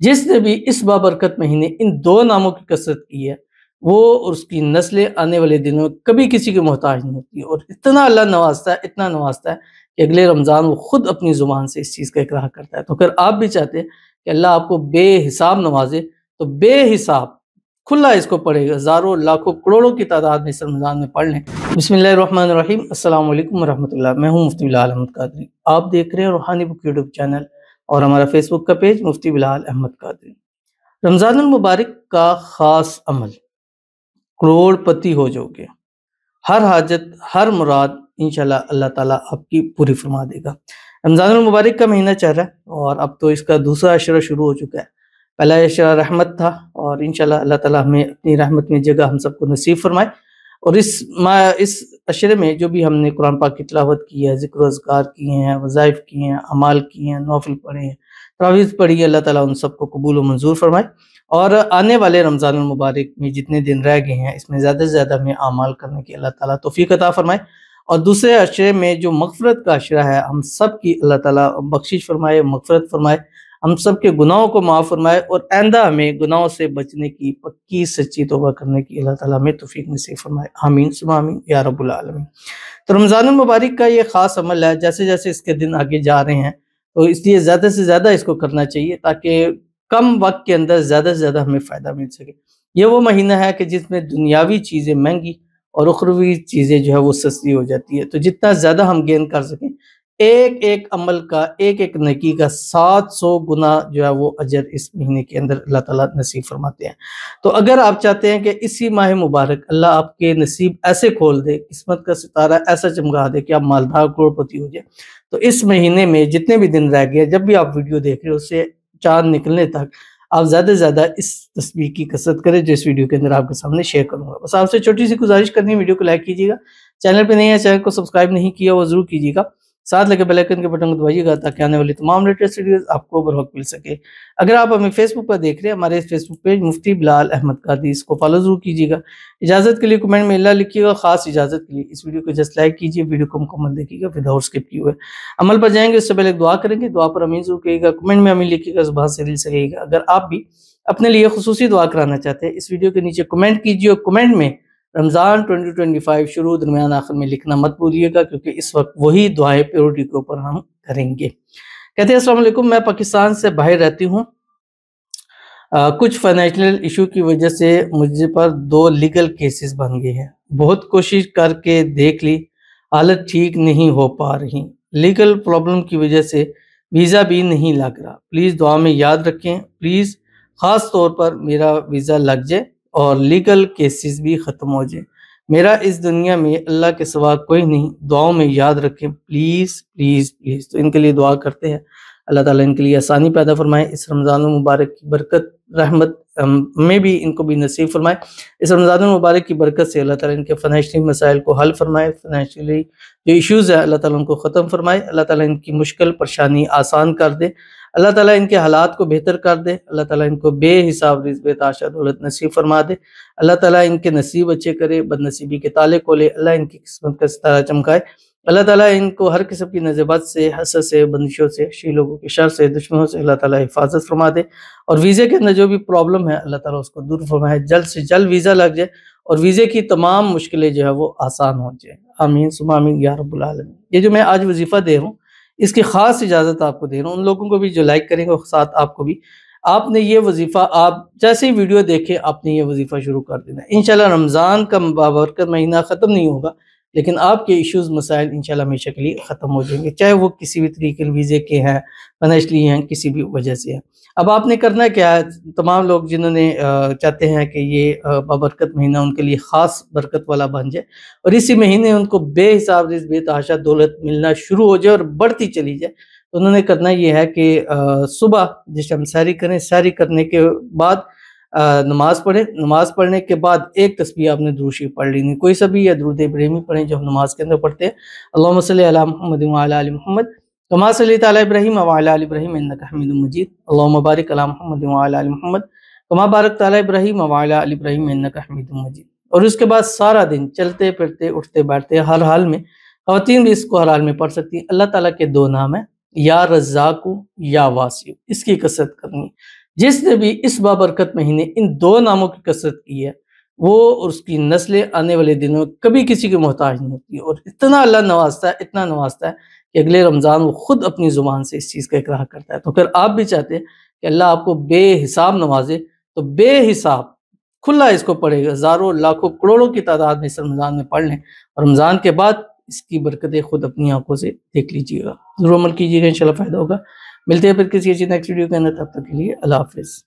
جس نے بھی اس بابرکت مہینے ان 2 ناموں کی کثرت کی ہے وہ اور اس کی نسلیں آنے والے دنوں میں کبھی کسی کے محتاج نہیں ہوتی، اور اتنا اللہ نوازتا ہے، اتنا نوازتا ہے کہ اگلے رمضان وہ خود اپنی زبان سے اس چیز کا اقرار کرتا ہے۔ تو اگر آپ بھی چاہتے ہیں کہ اللہ آپ کو بے حساب نوازے تو بے حساب کھلا اس کو پڑھے گا، ہزاروں لاکھوں کروڑوں کی تعداد میں اس رمضان میں پڑھ لیں۔ بسم اللہ الرحمن الرحیم، السلام علیکم ورحمۃ اللہ۔ میں ہوں مفتی بلال احمد قادری، آپ دیکھ رہے ہیں روحانی بک یوٹیوب چینل اور ہمارا فیس بک کا پیج مفتی بلال احمد قادری۔ رمضان المبارک کا خاص عمل، کروڑ پتی ہو جاؤ گے، ہر حاجت ہر مراد انشاءاللہ اللہ تعالیٰ آپ کی پوری فرما دے گا۔ رمضان المبارک کا مہینہ چل رہا ہے اور اب تو اس کا دوسرا عشرہ شروع ہو چکا ہے۔ پہلا عشرہ رحمت تھا اور انشاءاللہ اللہ تعالیٰ ہمیں اپنی رحمت میں جگہ ہم سب کو نصیب فرمائے، اور اس عشرے میں جو بھی ہم نے قرآن پاک کی تلاوت کی ہے، ذکر و اذکار کیے ہیں، وظائف کیے ہیں، اعمال کیے ہیں، نوافل پڑھے ہیں، تراویح پڑھی ہے، اللہ تعالیٰ ان سب کو قبول و منظور فرمائے، اور آنے والے رمضان المبارک میں جتنے دن رہ گئے ہیں اس میں زیادہ سے زیادہ ہمیں اعمال کرنے کی اللہ تعالیٰ توفیق عطا فرمائے، اور دوسرے عشرے میں جو مغفرت کا عشرہ ہے ہم سب کی اللہ تعالیٰ بخشش فرمائے، مغفرت فرمائے، ہم سب کے گناہوں کو معاف فرمائے، اور آئندہ ہمیں گناہوں سے بچنے کی پکی سچی توبہ کرنے کی اللہ تعالیٰ ہمیں توفیق نصیب فرمائے، آمین ثم آمین یا رب العالمین۔ تو رمضان المبارک کا یہ خاص عمل ہے، جیسے جیسے اس کے دن آگے جا رہے ہیں تو اس لیے زیادہ سے زیادہ اس کو کرنا چاہیے تاکہ کم وقت کے اندر زیادہ سے زیادہ ہمیں فائدہ مل سکے۔ یہ وہ مہینہ ہے کہ جس میں دنیاوی چیزیں مہنگی اور اخروی چیزیں جو ہے وہ سستی ہو جاتی ہے، تو جتنا زیادہ ہم گین کر سکیں، ایک ایک عمل کا، ایک ایک نیکی کا 700 گنا جو ہے وہ اجر اس مہینے کے اندر اللہ تعالیٰ نصیب فرماتے ہیں۔ تو اگر آپ چاہتے ہیں کہ اسی ماہ مبارک اللہ آپ کے نصیب ایسے کھول دے، قسمت کا ستارہ ایسا چمکا دے کہ آپ مالدار کروڑ پتی ہو جائے، تو اس مہینے میں جتنے بھی دن رہ گئے، جب بھی آپ ویڈیو دیکھ رہے ہو، اس سے چاند نکلنے تک آپ زیادہ سے زیادہ اس تسبیح کی کثرت کریں جو اس ویڈیو کے اندر آپ کے سامنے شیئر کروں گا۔ بس آپ سے چھوٹی سی گزارش کرنی ہے، ویڈیو کو لائک کیجیے گا، چینل پہ نہیں ہے چینل کو سبسکرائب نہیں کیا وہ ضرور کیجیے گا، ساتھ لگے بیل آئیکن کے بٹن کو دبائیے گا تاکہ آنے والی تمام لیٹسٹ ویڈیوز آپ کو بروقت مل سکے۔ اگر آپ ہمیں فیس بک پر دیکھ رہے ہیں، ہمارے فیس بک پیج مفتی بلال احمد قادری، اس کو فالو ضرور کیجیے گا۔ اجازت کے لیے کمنٹ میں اللہ لکھیے گا، خاص اجازت کے لیے اس ویڈیو کو جسٹ لائک کیجیے، ویڈیو کو مکمل دیکھیے گا وداؤٹ اسکپ کیے ہوئے۔ عمل پر جائیں گے اس سے پہلے ایک دعا کریں گے، دعا پر امین ضرور کہیے گا، کمنٹ میں امین لکھیے گا، زبان سے دل سے کہیے گا۔ اگر آپ بھی اپنے لیے خصوصی دعا کرانا چاہتے ہیں اس ویڈیو کے نیچے کمنٹ کیجیے، اور کمنٹ میں رمضان 2025 شروع درمیان آخر میں لکھنا مت بھولیے گا، کیونکہ اس وقت وہی دعائیں پیروڈی کے اوپر ہم کریں گے۔ کہتے ہیں السلام علیکم، میں پاکستان سے باہر رہتی ہوں، کچھ فائنینشیل ایشو کی وجہ سے مجھے پر 2 لیگل کیسز بن گئے ہیں، بہت کوشش کر کے دیکھ لی، حالت ٹھیک نہیں ہو پا رہی، لیگل پرابلم کی وجہ سے ویزا بھی نہیں لگ رہا، پلیز دعا میں یاد رکھیں، پلیز خاص طور پر میرا ویزا لگ جائے اور لیگل کیسز بھی ختم ہو جائے، میرا اس دنیا میں اللہ کے سوا کوئی نہیں، دعاؤں میں یاد رکھیں پلیز پلیز پلیز۔ تو ان کے لیے دعا کرتے ہیں، اللہ تعالیٰ ان کے لیے آسانی پیدا فرمائے، اس رمضان المبارک کی برکت رحمت میں بھی ان کو بھی نصیب فرمائے، اس رمضان المبارک کی برکت سے اللہ تعالیٰ ان کے فائنینشلی مسائل کو حل فرمائے، فائنینشلی جو ایشوز ہیں اللہ تعالیٰ ان کو ختم فرمائے، اللہ تعالیٰ ان کی مشکل پریشانی آسان کر دے، اللہ تعالیٰ ان کے حالات کو بہتر کر دے، اللہ تعالیٰ ان کو بے حساب رزق بے تحاشا دولت نصیب فرما دے، اللہ تعالیٰ ان کے نصیب اچھے کرے، بد نصیبی کے تالے کھولے، اللہ ان کی قسمت کا ستارہ چمکائے، اللہ تعالیٰ ان کو ہر قسم کی نظربد سے، حسد سے، بندشوں سے، شی لوگوں کے شر سے، دشمنوں سے اللہ تعالیٰ حفاظت فرما دے، اور ویزے کے اندر جو بھی پرابلم ہے اللہ تعالیٰ اس کو دور فرمائے، جلد سے جلد ویزا لگ جائے اور ویزے کی تمام مشکلیں جو ہے وہ آسان ہو جائیں، آمین ثم آمین یا رب العالمین۔ یہ جو میں آج وظیفہ دے رہا ہوں اس کی خاص اجازت آپ کو دے رہا ہوں، ان لوگوں کو بھی جو لائک کریں گے، ساتھ آپ کو بھی، آپ نے یہ وظیفہ آپ جیسے ہی ویڈیو دیکھیں آپ نے یہ وظیفہ شروع کر دینا ہے، انشاءاللہ رمضان کا بابرکت مہینہ ختم نہیں ہوگا لیکن آپ کے ایشوز مسائل انشاءاللہ ہمیشہ کے لیے ختم ہو جائیں گے، چاہے وہ کسی بھی طریقے ویزے کے ہیں، فائنینشلی ہیں، کسی بھی وجہ سے ہیں۔ اب آپ نے کرنا کیا ہے، تمام لوگ جنہوں نے چاہتے ہیں کہ یہ بابرکت مہینہ ان کے لیے خاص برکت والا بن جائے اور اسی مہینے ان کو بے حساب رزق بے تحاشا دولت ملنا شروع ہو جائے اور بڑھتی چلی جائے، تو انہوں نے کرنا یہ ہے کہ صبح جس ہم سحری کریں، سحری کرنے کے بعد نماز پڑھیں، نماز پڑھنے کے بعد ایک تسبیح آپ نے درود شریف پڑھ لینی، کوئی سا بھی یا درود ابراہیمی پڑھیں جو ہم نماز کے اندر پڑھتے ہیں، اللہم صلی علی محمد وعلی آل محمد کما صلیت علی ابراہیم وعلی آل ابراہیم انک حمید مجید، اللہم بارک علی محمد وعلی آل محمد کما بارکت علی ابراہیم وعلی آل ابراہیم انک حمید مجید۔ اور اس کے بعد سارا دن چلتے پھرتے اٹھتے بیٹھتے ہر حال میں، خواتین بھی اس کو ہر حال میں پڑھ سکتی ہیں، اللہ تعالیٰ کے 2 نام ہیں، یا رزاق یا واسع، اس کی کثرت کرنی۔ جس نے بھی اس بابرکت مہینے ان دو ناموں کی کثرت کی ہے وہ اور اس کی نسلیں آنے والے دنوں میں کبھی کسی کی محتاج نہیں ہوتی، اور اتنا اللہ نوازتا ہے، اتنا نوازتا ہے کہ اگلے رمضان وہ خود اپنی زبان سے اس چیز کا اقرار کرتا ہے۔ تو پھر آپ بھی چاہتے ہیں کہ اللہ آپ کو بے حساب نوازے، تو بے حساب کھلا اس کو پڑھے گا، ہزاروں لاکھوں کروڑوں کی تعداد میں اس رمضان میں پڑھ لیں، اور رمضان کے بعد اس کی برکتیں خود اپنی آنکھوں سے دیکھ لیجیے گا۔ ضرور عمل کیجیے گا، انشاءاللہ فائدہ ہوگا۔ ملتے ہیں پھر کسی اچھی نیکسٹ ویڈیو کے اندر، تب تک کے لیے اللہ حافظ۔